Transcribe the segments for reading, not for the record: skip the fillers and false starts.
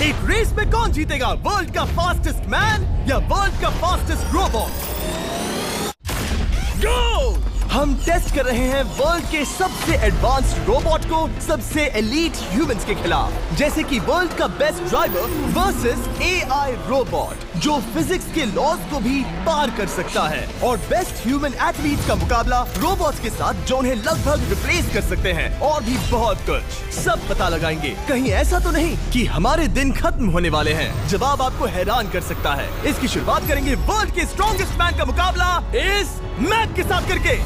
एक रेस में कौन जीतेगा, वर्ल्ड का फास्टेस्ट मैन या वर्ल्ड का फास्टेस्ट रोबोट? गो! हम टेस्ट कर रहे हैं वर्ल्ड के सबसे एडवांस्ड रोबोट को सबसे एलीट ह्यूमंस के खिलाफ, जैसे कि वर्ल्ड का best driver versus AI robot जो फिजिक्स के लॉज को भी पार कर सकता है, और बेस्ट ह्यूमन एथलीट का मुकाबला रोबोट्स के साथ जो उन्हें लगभग रिप्लेस कर सकते हैं, और भी बहुत कुछ। सब पता लगाएंगे। कहीं ऐसा तो नहीं कि हमारे दिन खत्म होने वाले हैं। जवाब आपको हैरान कर सकता है। इसकी शुरुआत करेंगे वर्ल्ड के स्ट्रॉन्गेस्ट मैन का मुकाबला इस मैक के साथ करके।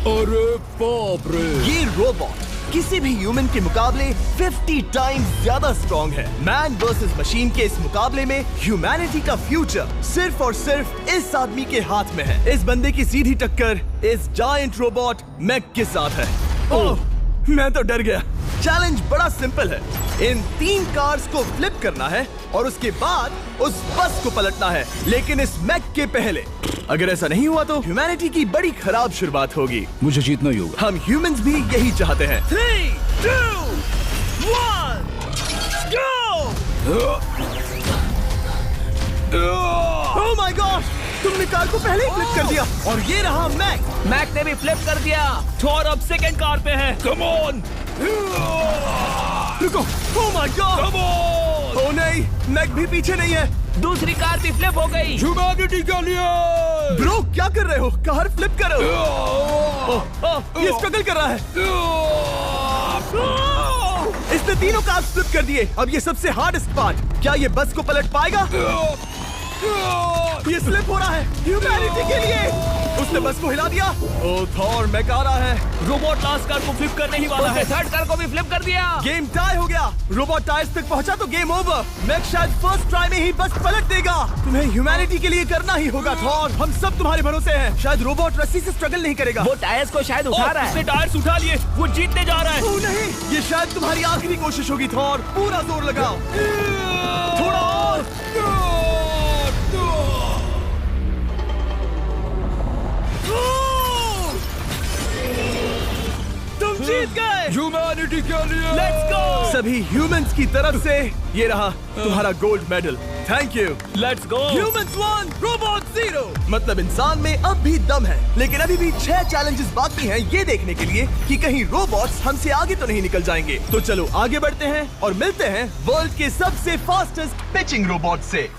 अरे बाप रे! ये रोबोट किसी भी ह्यूमन के मुकाबले 50 टाइम्स ज्यादा स्ट्रॉन्ग है। मैन वर्सेस मशीन के इस मुकाबले में ह्यूमैनिटी का फ्यूचर सिर्फ और सिर्फ इस आदमी के हाथ में है। इस बंदे की सीधी टक्कर इस जायंट रोबोट मैक के साथ है। ओह, मैं तो डर गया। चैलेंज बड़ा सिंपल है। इन 3 कार्स को फ्लिप करना है और उसके बाद उस बस को पलटना है, लेकिन इस मैक के पहले। अगर ऐसा नहीं हुआ तो ह्यूमैनिटी की बड़ी खराब शुरुआत होगी। मुझे जीतना ही होगा। हम ह्यूमंस भी यही चाहते हैं। 3, 2, 1, गो! Oh my God! तुमने कार को पहले ही फ्लिप कर दिया, और ये रहा मैक। मैक ने भी फ्लिप कर दिया। थॉर अब सेकंड कार पे है। Come on! रुको! Oh my God! Come on! Oh नहीं, मैक भी पीछे नहीं है। दूसरी कार भी फ्लिप हो गई। ह्यूमैनिटी के लिए! ब्रो, क्या कर रहे हो? कार फ्लिप करो। ये स्ट्रगल कर रहा है। इसने तीनों कार फ्लिप कर दिए। अब ये सबसे हार्डेस्ट पार्ट। क्या ये बस को पलट पाएगा? ये स्लिप हो रहा है ह्यूमैनिटी के लिए। उसने बस को हिला दिया। ओह थॉर, मैक आ रहा है। रोबोट लास्ट कार को फ्लिप करने ही वाला है। थर्ड कार को भी फ्लिप कर दिया। गेम टाई हो गया। रोबोट टायर्स तक पहुंचा तो गेम ओवर। मैक शायद फर्स्ट ट्राई में ही बस पलट देगा। तुम्हें ह्यूमैनिटी के लिए करना ही होगा थॉर। हम सब तुम्हारे भरोसे हैं। शायद रोबोट रस्सी से स्ट्रगल नहीं करेगा। वो टायर्स को शायद उठा रहा है। उसने टायर्स उठा लिए। वो जीतने जा रहा है। ओह नहीं, ये शायद तुम्हारी आखिरी कोशिश होगी थॉर। पूरा जोर लगाओ। थोड़ा और। तुम जीत गए। ह्यूमैनिटी के लिए! Let's go! सभी ह्यूमंस की तरफ से ये रहा तुम्हारा gold medal. Thank you. Let's go! Humans 1, robot 0। मतलब इंसान में अब भी दम है, लेकिन अभी भी 6 चैलेंजेस बाकी हैं ये देखने के लिए कि कहीं रोबोट्स हमसे आगे तो नहीं निकल जाएंगे। तो चलो आगे बढ़ते हैं और मिलते हैं वर्ल्ड के सबसे फास्टेस्ट पिचिंग रोबोट से।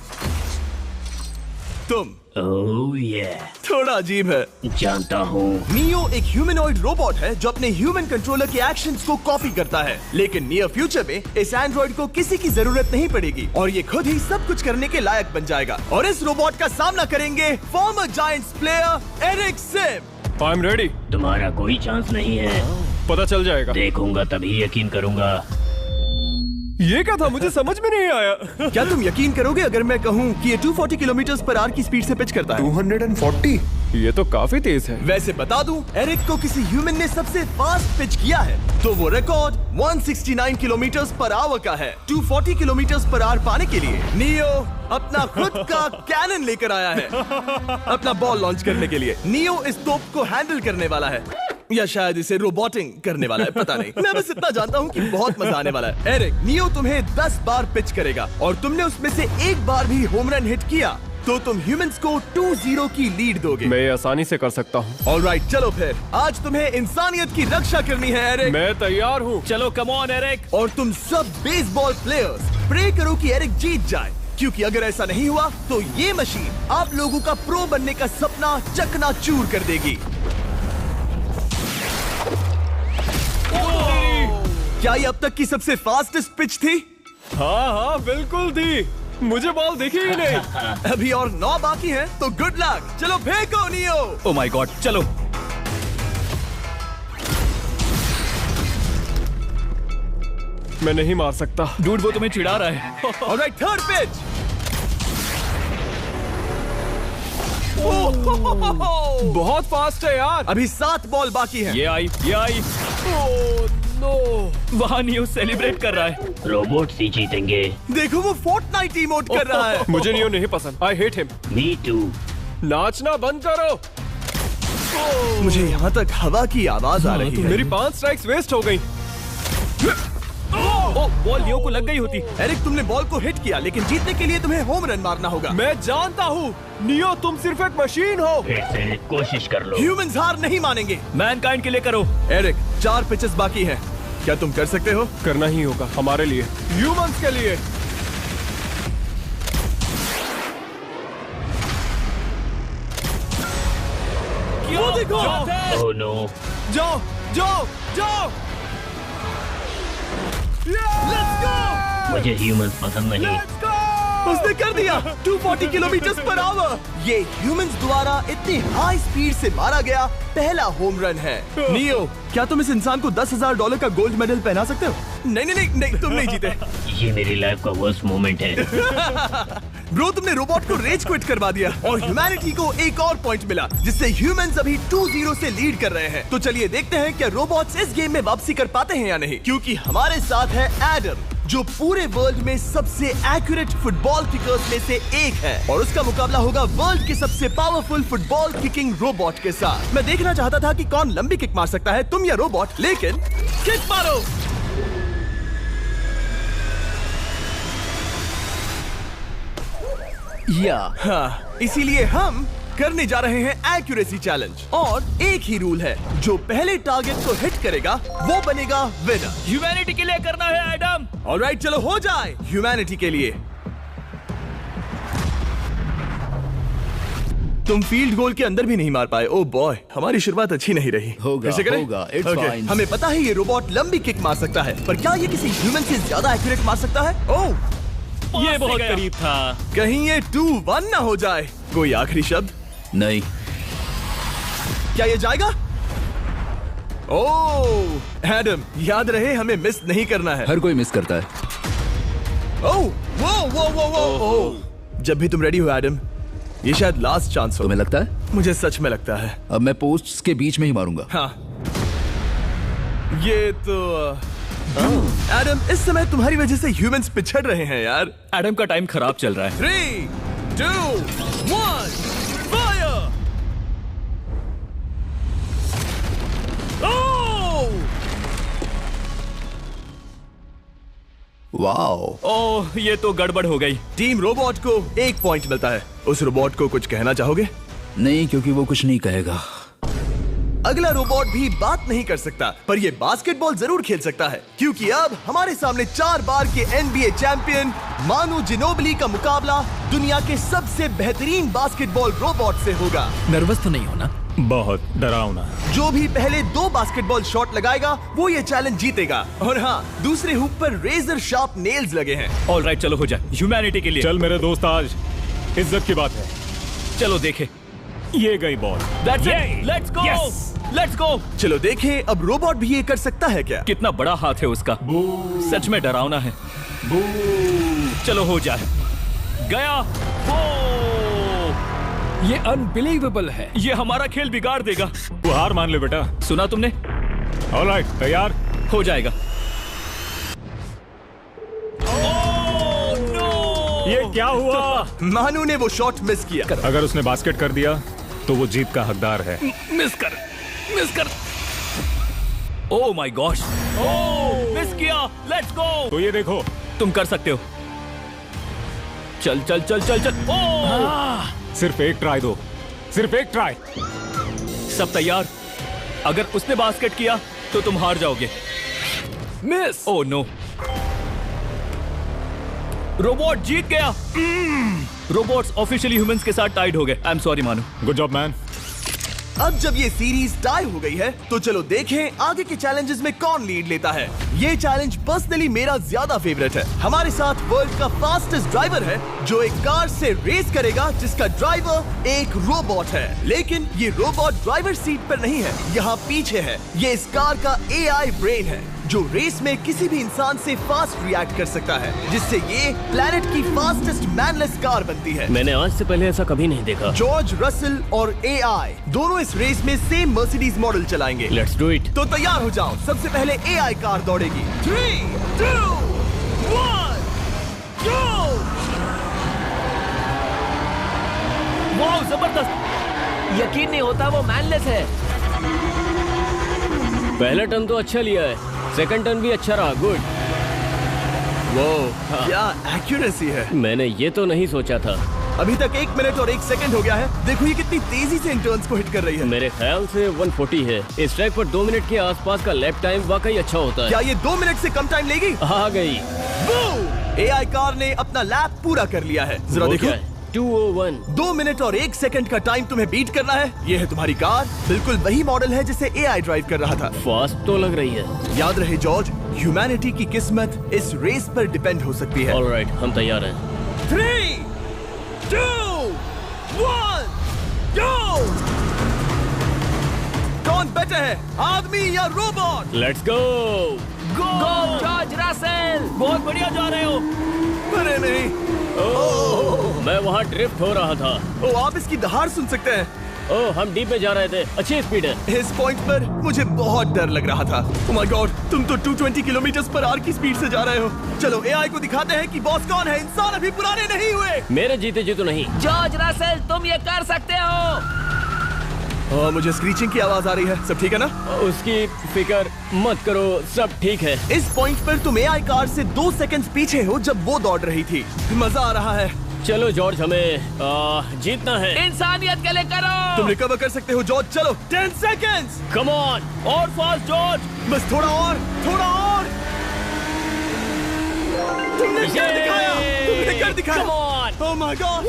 तुम ओह ये थोड़ा अजीब है, जानता हूँ। नियो एक ह्यूमनॉइड रोबोट है जो अपने ह्यूमन कंट्रोलर के एक्शंस को कॉपी करता है, लेकिन नियर फ्यूचर में इस एंड्रॉइड को किसी की जरूरत नहीं पड़ेगी और ये खुद ही सब कुछ करने के लायक बन जाएगा। और इस रोबोट का सामना करेंगे former Giants player Eric Sim. I am ready. तुम्हारा कोई चांस नहीं है। पता चल जाएगा। देखूंगा तभी यकीन करूंगा। ये क्या था? मुझे समझ में नहीं आया। क्या तुम यकीन करोगे अगर मैं कहूँ कि ये 240 किलोमीटर पर आवर की स्पीड से पिच करता है? 240? ये तो काफी तेज है। वैसे बता दूं, एरिक को किसी ह्यूमन ने सबसे फास्ट पिच किया है तो वो रिकॉर्ड 169 किलोमीटर पर आवर का है। 240 किलोमीटर पर आवर पाने के लिए नियो अपना खुद का कैनन लेकर आया है अपना बॉल लॉन्च करने के लिए। नियो इस तोप को हैंडल करने वाला है, या शायद इसे रोबोटिंग करने वाला है, पता नहीं। मैं बस इतना जानता हूँ कि बहुत मजा आने वाला है। एरिक, नियो तुम्हें 10 बार पिच करेगा और तुमने उसमें से एक बार भी होम रन हिट किया तो तुम ह्यूमंस को 2-0 की लीड दोगे। मैं ये आसानी से कर सकता हूँ। ऑलराइट, चलो फिर आज तुम्हें इंसानियत की रक्षा करनी है एरिक। मैं तैयार हूँ। चलो कम ऑन एरिक। और तुम सब बेसबॉल प्लेयर्स प्रे करो कि एरिक जीत जाए, क्योंकि अगर ऐसा नहीं हुआ तो ये मशीन आप लोगों का प्रो बनने का सपना चकनाचूर कर देगी। क्या ये अब तक की सबसे फास्टेस्ट पिच थी? हाँ हाँ बिल्कुल थी। मुझे बॉल दिखी ही नहीं। अभी और 9 बाकी हैं, तो गुड लक। चलो फेंको नियो। ओह माय गॉड, चलो। मैं नहीं मार सकता। डूड वो तुम्हें चिढ़ा रहा है। Alright, third pitch. बहुत फास्ट है यार। अभी 7 बॉल बाकी हैं। ये आई, ये आई। Oh no. वहाँ नियो सेलिब्रेट कर रहा है। रोबोट ही जीतेंगे। देखो वो फोर्टनाइट इमोट कर रहा है। मुझे नियो नहीं पसंद। I hate him. Me too. नाचना बंद करो। मुझे यहाँ तक हवा की आवाज आ रही है। मेरी 5 स्ट्राइक्स वेस्ट हो गई। ओ, बॉल लियो को लग गई होती। एरिक, तुमने बॉल को हिट किया, लेकिन जीतने के लिए तुम्हें होम रन मारना होगा। मैं जानता हूँ नियो, तुम सिर्फ एक मशीन हो। फिर से कोशिश कर लो। ह्यूमंस हार नहीं मानेंगे। मैनकाइंड के लिए करो। एरिक, 4 पिचेस बाकी हैं। क्या तुम कर सकते हो? करना ही होगा हमारे लिए, ह्यूमंस के लिए। वो देखो। Oh no. जाओ जाओ जाओ। Let's go. मुझे ह्यूमंस पसंद नहीं। Let's go. उसने कर दिया 240 किलोमीटर पर आवर। ये ह्यूमंस द्वारा इतनी हाई स्पीड से मारा गया पहला होम रन है। नियो, क्या तुम इस इंसान को $10,000 का गोल्ड मेडल पहना सकते हो? नहीं नहीं नहीं, नहीं तुम नहीं जीते। ये मेरी लाइफ का वर्स्ट मोमेंट है। ब्रो, तुमने रोबोट को रेज क्विट करवा दिया और ह्यूमैनिटी को एक और पॉइंट मिला, जिससे ह्यूमंस अभी 2-0 से लीड कर रहे हैं। तो चलिए देखते हैं क्या रोबोट्स इस गेम में वापसी कर पाते हैं या नहीं, क्योंकि हमारे साथ है एडम, जो पूरे वर्ल्ड में सबसे एक्यूरेट फुटबॉल किकर्स में से एक है, और उसका मुकाबला होगा वर्ल्ड के सबसे पावरफुल फुटबॉल किकिंग रोबोट के साथ। मैं देखना चाहता था कि कौन लंबी किक मार सकता है, तुम या रोबोट, लेकिन किक मारो। हाँ, इसीलिए हम करने जा रहे हैं एक्यूरेसी चैलेंज, और एक ही रूल है, जो पहले टारगेट को हिट करेगा वो बनेगा विनर। ह्यूमैनिटी के लिए करना है एडम। ऑलराइट, चलो हो जाए ह्यूमैनिटी के लिए। तुम फील्ड गोल के अंदर भी नहीं मार पाए। ओ बॉय, हमारी शुरुआत अच्छी नहीं रही। होगा, फिर से करें? होगा, it's Okay, fine. हमें पता है ये रोबोट लंबी किक मार सकता है, पर क्या ये किसी ह्यूमन से ज्यादा एक्यूरेट मार सकता है? ओह, ये बहुत करीब था। कहीं ये 2-1 ना हो जाए। कोई आखिरी शब्द? नहीं। क्या ये जाएगा? ओह एडम, याद रहे हमें मिस नहीं करना है। हर कोई मिस करता है। ओह वो वो वो वो ओह, जब भी तुम रेडी हो एडम, ये शायद लास्ट चांस हो। तुम्हें लगता है? मुझे सच में लगता है। अब मैं पोस्ट्स के बीच में ही मारूंगा। हाँ, ये तो एडम, इस समय तुम्हारी वजह से ह्यूमंस पिछड़ रहे हैं यार। एडम का टाइम खराब चल रहा है। 3, 2, 1, फायर! ओह! वाओ। ओह, ये तो गड़बड़ हो गई। टीम रोबोट को 1 पॉइंट मिलता है। उस रोबोट को कुछ कहना चाहोगे? नहीं, क्योंकि वो कुछ नहीं कहेगा। अगला रोबोट भी बात नहीं कर सकता, पर ये बास्केटबॉल जरूर खेल सकता है, क्योंकि अब हमारे सामने 4 बार के NBA चैंपियन मानू जिनोबिली का मुकाबला दुनिया के सबसे बेहतरीन बास्केटबॉल रोबोट से होगा। नर्वस तो नहीं होना? बहुत डरावना। जो भी पहले 2 बास्केटबॉल शॉट लगाएगा वो ये चैलेंज जीतेगा। और हाँ, दूसरे हुक पर रेजर शार्प नेल्स लगे हैं। ऑलराइट, चलो हो जाए ह्यूमैनिटी के लिए। चल मेरे दोस्त, आज इज्जत की बात है। चलो देखे। ये गई ball. Let's go, let's go. चलो देखें अब रोबोट भी ये कर सकता है क्या? कितना बड़ा हाथ है उसका, सच में डरावना है। चलो हो जाए। गया। ये अनबिलीवेबल है। ये हमारा खेल बिगाड़ देगा। तू हार मान ले बेटा। सुना तुमने? ऑलराइट, तैयार? हो जाएगा। ये क्या हुआ? मानू ने वो शॉट मिस किया। अगर उसने बास्केट कर दिया तो वो जीत का हकदार है। मिस कर। ओह माय गॉश, मिस किया। Let's go. तो ये देखो, तुम कर सकते हो। चल। ओह, सिर्फ एक ट्राई दो, सिर्फ एक ट्राई। सब तैयार? अगर उसने बास्केट किया तो तुम हार जाओगे। मिस। ओह नो, रोबोट जीत गया। रोबोट्स ऑफिशियली ह्यूमंस के साथ टाइड हो गए। आई एम सॉरी मानू। Good job man. अब जब ये सीरीज टाई हो गई है, तो चलो देखें आगे के चैलेंजेस में कौन लीड लेता है। ये चैलेंज पर्सनली मेरा ज्यादा फेवरेट है। हमारे साथ वर्ल्ड का फास्टेस्ट ड्राइवर है, जो एक कार से रेस करेगा जिसका ड्राइवर एक रोबोट है। लेकिन ये रोबोट ड्राइवर सीट पर नहीं है, यहाँ पीछे है। ये इस कार का AI ब्रेन है, जो रेस में किसी भी इंसान से फास्ट रिएक्ट कर सकता है, जिससे ये प्लैनेट की फास्टेस्ट मैनलेस कार बनती है। मैंने आज से पहले ऐसा कभी नहीं देखा। जॉर्ज रसल और AI दोनों इस रेस में सेम मर्सिडीज मॉडल चलाएंगे। Let's do it. तो तैयार हो जाओ। सबसे पहले AI कार दौड़ेगी। 3, 2, 1, go! वाओ, जबरदस्त। यकीन नहीं होता वो मैनलेस है। पहला टर्न तो अच्छा लिया है, सेकंड टर्न भी अच्छा रहा। गुड। वो क्या एक्यूरेसी है। मैंने ये तो नहीं सोचा था। अभी तक 1 मिनट और 1 सेकंड हो गया है। देखो ये कितनी तेजी से इन टर्न्स को हिट कर रही है। मेरे ख्याल से 140 है। इस ट्रैक पर 2 मिनट के आसपास का लैप टाइम वाकई अच्छा होता है। क्या ये 2 मिनट से कम टाइम लेगी? आ गई। एआई कार ने अपना लैप पूरा कर लिया है। जरा वो देखो। क्या है? 201। 2 मिनट और 1 सेकंड का टाइम तुम्हें बीट करना है। ये है तुम्हारी कार। बिल्कुल वही मॉडल है जिसे एआई ड्राइव कर रहा था। फास्ट तो लग रही है। याद रहे जॉर्ज, ह्यूमैनिटी की किस्मत इस रेस पर डिपेंड हो सकती है। ऑलराइट, हम तैयार हैं। 3, 2, 1, गो! कौन बेटर है, आदमी या robot? Let's go. Go George Russell, बहुत बढ़िया जा रहे हो। अरे नहीं। मैं वहाँ ड्रिफ्ट हो रहा था। ओ, आप इसकी दहाड़ सुन सकते हैं। ओह, हम डीप में जा रहे थे। अच्छी स्पीड है। इस पॉइंट पर मुझे बहुत डर लग रहा था। ओह माय गॉड, तुम तो 220 किलोमीटर पर आवर की स्पीड से जा रहे हो। चलो एआई को दिखाते हैं कि बॉस कौन है। इंसान अभी पुराने नहीं हुए। मेरे जीते जी तो नहीं। जॉर्ज रसेल, तुम ये कर सकते हो। मुझे स्क्रीचिंग की आवाज आ रही है। सब ठीक है ना? उसकी फिक्र मत करो, सब ठीक है। इस पॉइंट पर तुम एआई कार से 2 सेकंड्स पीछे हो जब वो दौड़ रही थी। मजा आ रहा है। चलो जॉर्ज, हमें जीतना है। इंसानियत के लिए करो। तुम रिकवर कर सकते हो जॉर्ज। चलो 10 सेकंड्स। कम ऑन, और फास्ट जॉर्ज। बस थोड़ा और, थोड़ा और। तुमने कर दिखाया, तुमने कर दिखाया। Come on. Oh my God.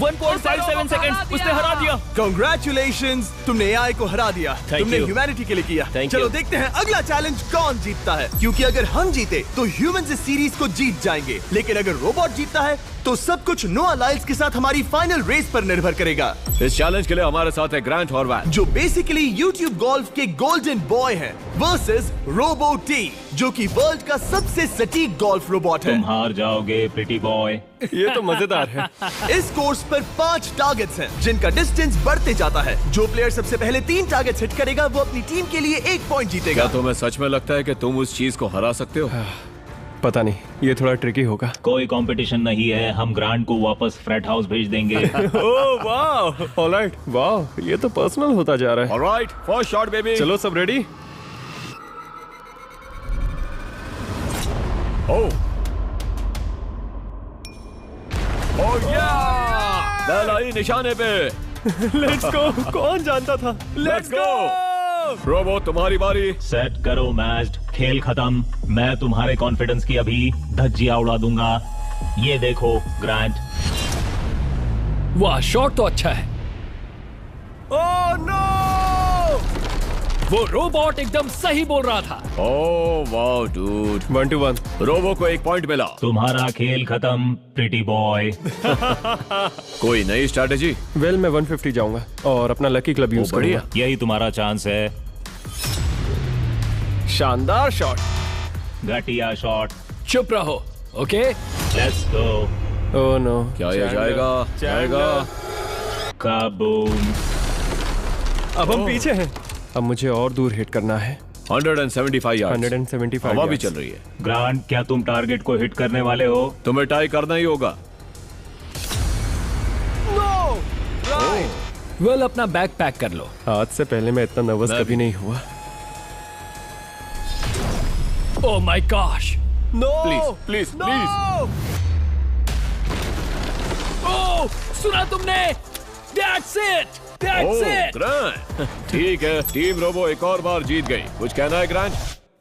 1.57 seconds, उसने हरा दिया। Congratulations, तुमने एआई को हरा दिया। Thank तुमने you. ह्यूमैनिटी के लिए किया। Thank चलो you. देखते हैं अगला चैलेंज कौन जीतता है। क्योंकि अगर हम जीते तो ह्यूमंस इस सीरीज को जीत जाएंगे, लेकिन अगर रोबोट जीतता है तो सब कुछ नोआ लाइल्स के साथ हमारी फाइनल रेस पर निर्भर करेगा। इस चैलेंज के लिए हमारे साथ है ग्रांट हॉर्वैट, जो बेसिकली यूट्यूब गोल्फ के गोल्डन बॉय हैं, वर्सेस रोबो टी, जो कि वर्ल्ड का सबसे सटीक गोल्फ रोबोट है। तुम हार जाओगे प्रिटी बॉय। ये तो मजेदार है। इस कोर्स पर 5 टारगेट्स हैं, जिनका डिस्टेंस बढ़ते जाता है। जो प्लेयर सबसे पहले 3 टारगेट्स हिट करेगा वो अपनी टीम के लिए 1 पॉइंट जीतेगा। क्या तुम्हें सच में लगता है कि तुम उस चीज को हरा सकते हो? पता नहीं, ये थोड़ा ट्रिकी होगा। कोई कंपटीशन नहीं है, हम ग्रांट को वापस फ्रेट हाउस भेज देंगे। ओह वाह, ऑलराइट, वाह, ये तो पर्सनल होता जा रहा है। Alright, first shot baby. चलो सब रेडी? ओह या! बैल आई निशाने पे। Let's go. कौन जानता था? Let's go. रोबो, तुम्हारी बारी। सेट करो मैच, खेल खत्म। मैं तुम्हारे कॉन्फिडेंस की अभी धज्जियां उड़ा दूंगा। ये देखो ग्रांट। वाह, शॉट तो अच्छा है। Oh no! वो रोबोट एकदम सही बोल रहा था। Oh wow dude. 1 to 1। Robo को 1 पॉइंट मिला। तुम्हारा खेल खत्म प्रिटी बॉय। कोई नई स्ट्रैटेजी? वेल, मैं 150 जाऊंगा और अपना लकी क्लब यूज बढ़िया। करूंगा। यही तुम्हारा चांस है। शानदार शॉट। घटिया शॉट। चुप रहो, okay? Let's go. Oh no. क्या ये जाएगा? जाएगा। काबूम। अब हम पीछे हैं। अब मुझे और दूर हिट करना है। 175 यार्ड्स। 175 हवा भी yards। चल रही है। ग्रांट, क्या तुम टारगेट को हिट करने वाले हो? तुम्हें टाई करना ही होगा। वेल, अपना बैग पैक कर लो। आज से पहले मैं इतना नर्वस मैं कभी भी। नहीं हुआ। Oh my gosh! No! Please please please. Oh, सुना तुमने? That's it! That's it! Grant, ठीक है, टीम रोबो एक और बार जीत गई। कुछ कहना है ग्रांट?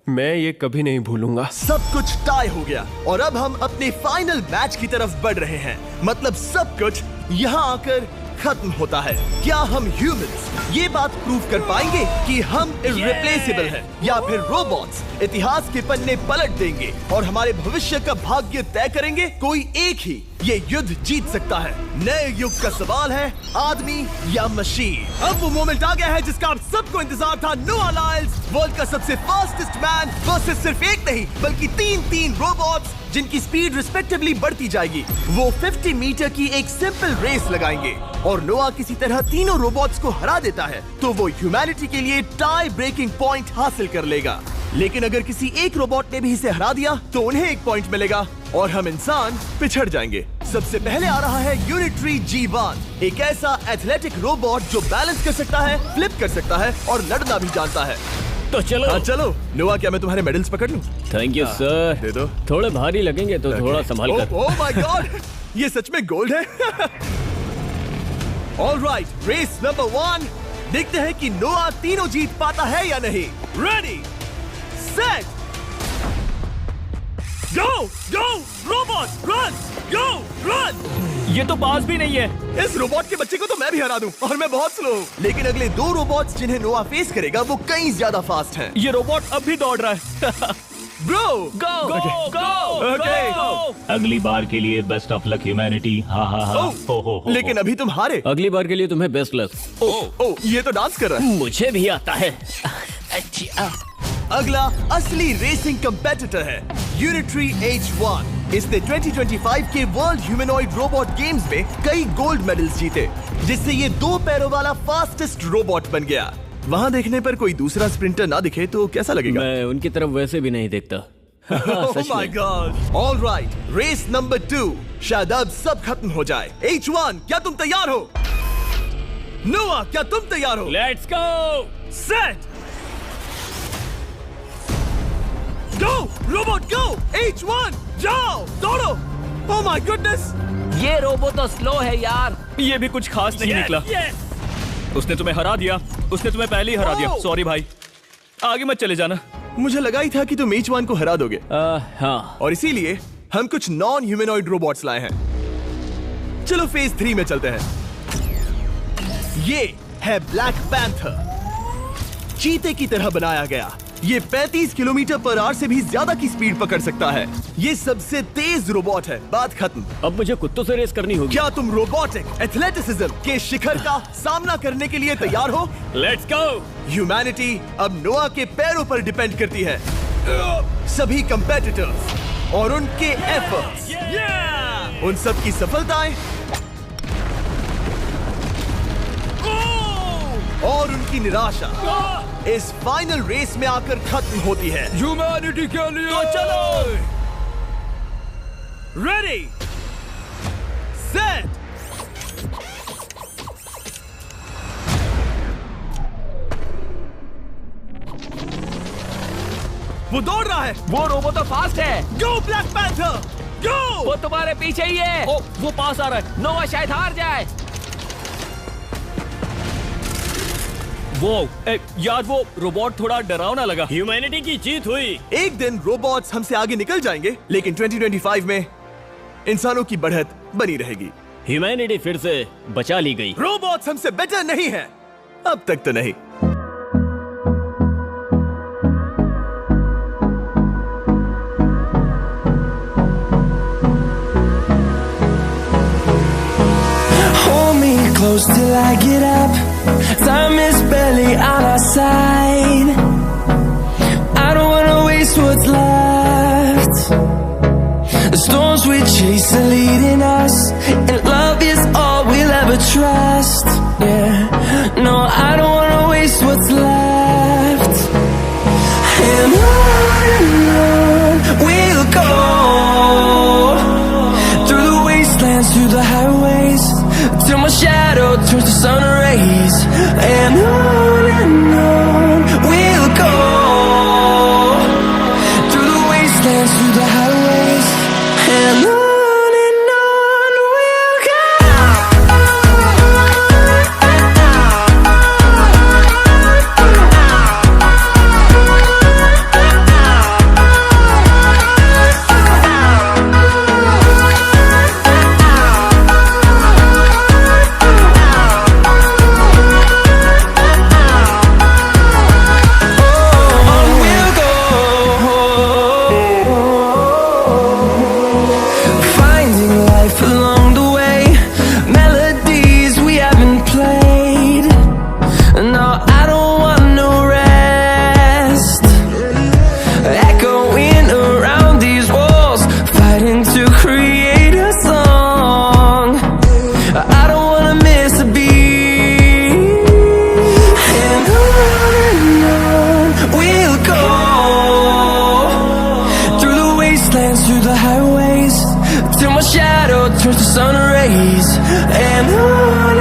मैं ये कभी नहीं भूलूंगा। सब कुछ टाई हो गया और अब हम अपने फाइनल मैच की तरफ बढ़ रहे हैं। मतलब सब कुछ यहाँ आकर खत्म होता है। क्या हम ह्यूमंस ये बात प्रूव कर पाएंगे कि हम इररिप्लेसेबल हैं, या फिर रोबोट्स इतिहास के पन्ने पलट देंगे और हमारे भविष्य का भाग्य तय करेंगे? कोई एक ही ये युद्ध जीत सकता है। नए युग का सवाल है, आदमी या मशीन। अब वो मोमेंट आ गया है जिसका आप सबको इंतजार था। नोआ लाइल्स, वर्ल्ड का सबसे फास्टेस्ट मैन वर्सेस सिर्फ एक नहीं बल्कि 3 रोबोट्स, जिनकी स्पीड रिस्पेक्टिवली बढ़ती जाएगी। वो 50 मीटर की एक सिंपल रेस लगाएंगे और नोआ किसी तरह तीनों रोबोट्स को हरा देता है तो वो ह्यूमैनिटी के लिए टाई ब्रेकिंग पॉइंट हासिल कर लेगा। लेकिन अगर किसी एक रोबोट ने भी इसे हरा दिया तो उन्हें 1 पॉइंट मिलेगा और हम इंसान पिछड़ जाएंगे। सबसे पहले आ रहा है यूनिट्री G1, एक ऐसा एथलेटिक रोबोट जो बैलेंस कर सकता है, फ्लिप कर सकता है और लड़ना भी जानता है। तो चलो। हाँ चलो। नोआ, क्या मैं तुम्हारे मेडल्स पकड़ लूं? Thank you sir. दे दो। थोड़े भारी लगेंगे तो थोड़ा संभाल कर। ओह माय गॉड, ये सच में गोल्ड है। Alright, race number 1। देखते हैं कि नोआ तीनों जीत पाता है या नहीं। रेडी, सेट, गो गो रोबोट, रन गो रन। ये तो पास भी नहीं है। इस रोबोट के बच्चे को तो मैं भी हरा दूं, और मैं बहुत स्लो हूं। लेकिन अगले 2 रोबोट्स जिन्हें नोआ फेस करेगा वो कहीं ज्यादा फास्ट हैं। ये रोबोट अब भी दौड़ रहा है। ब्रो, गो गो Okay. अगली बार के लिए बेस्ट ऑफ लक ह्यूमैनिटी। हाँ हाँ हाँ। ओह, लेकिन अभी तुम हारे। अगली बार के लिए तुम्हें बेस्ट लक। ओह, ये तो डांस कर रहा है। मुझे भी आता है। अगला असली रेसिंग कंपेटिटर है यूनिट्री H1। इसने 2025 के वर्ल्ड ह्यूमनॉइड रोबोट गेम्स में कई गोल्ड मेडल्स जीते, जिससे ये 2 पैरों वाला फास्टेस्ट रोबोट बन गया। वहाँ देखने पर कोई दूसरा स्प्रिंटर ना दिखे तो कैसा लगेगा? मैं उनकी तरफ वैसे भी नहीं देखता। Oh my God! All right, race number 2। शायद अब सब खत्म हो जाए। H1, क्या तुम तैयार हो? नोआ, क्या तुम तैयार हो? Let's go. Set, go robot go. H1, जाओ, दौड़ो। Oh my goodness! ये रोबो तो स्लो है यार। ये भी कुछ खास नहीं निकला। उसने तुम्हें हरा दिया। उसने तुम्हें पहले ही हरा दिया। सॉरी भाई, आगे मत चले जाना। मुझे लगा ही था कि तुम H1 को हरा दोगे, हाँ। और इसीलिए हम कुछ नॉन ह्यूमनॉइड रोबोट्स लाए हैं। चलो फेज 3 में चलते हैं। ये है ब्लैक पैंथर। चीते की तरह बनाया गया। ये 35 किलोमीटर पर आवर से भी ज्यादा की स्पीड पकड़ सकता है। ये सबसे तेज रोबोट है। बात खत्म। अब मुझे कुत्तों से रेस करनी होगी। क्या तुम रोबोटिक एथलेटिसिज्म के शिखर का सामना करने के लिए तैयार हो? Let's go. ह्यूमैनिटी अब नोआ के पैरों पर डिपेंड करती है। सभी कंपेटिटर्स और उनके एफर्ट्स, उन सब की सफलताएं और उनकी निराशा इस फाइनल रेस में आकर खत्म होती है। ह्यूमैनिटी के लिए। तो चलो, रेडी, सेट, वो दौड़ रहा है। वो रोबो तो फास्ट है। गो ब्लैक पैंथर, गो। वो तुम्हारे पीछे ही है। ओ, वो पास आ रहा है। नोआ शायद हार जाए। वो यार, वो रोबोट थोड़ा डरावना लगा। ह्यूमैनिटी की जीत हुई। एक दिन रोबोट्स हमसे आगे निकल जाएंगे, लेकिन 2025 में इंसानों की बढ़त बनी रहेगी। ह्यूमैनिटी फिर से बचा ली गई। रोबोट्स हमसे बेटर नहीं है, अब तक तो नहीं। Close till I get up. Time is barely on our side. I don't wanna waste what's left. The storms we chase are leading us, and love is all we'll ever trust. Yeah, no, I don't wanna waste what's left. And on we'll go, through the wastelands, through the highways, till my shadow turns to sun rays. And on we'll go, through the wastelands, through the highways, and on we'll go. Turns to sun rays, and on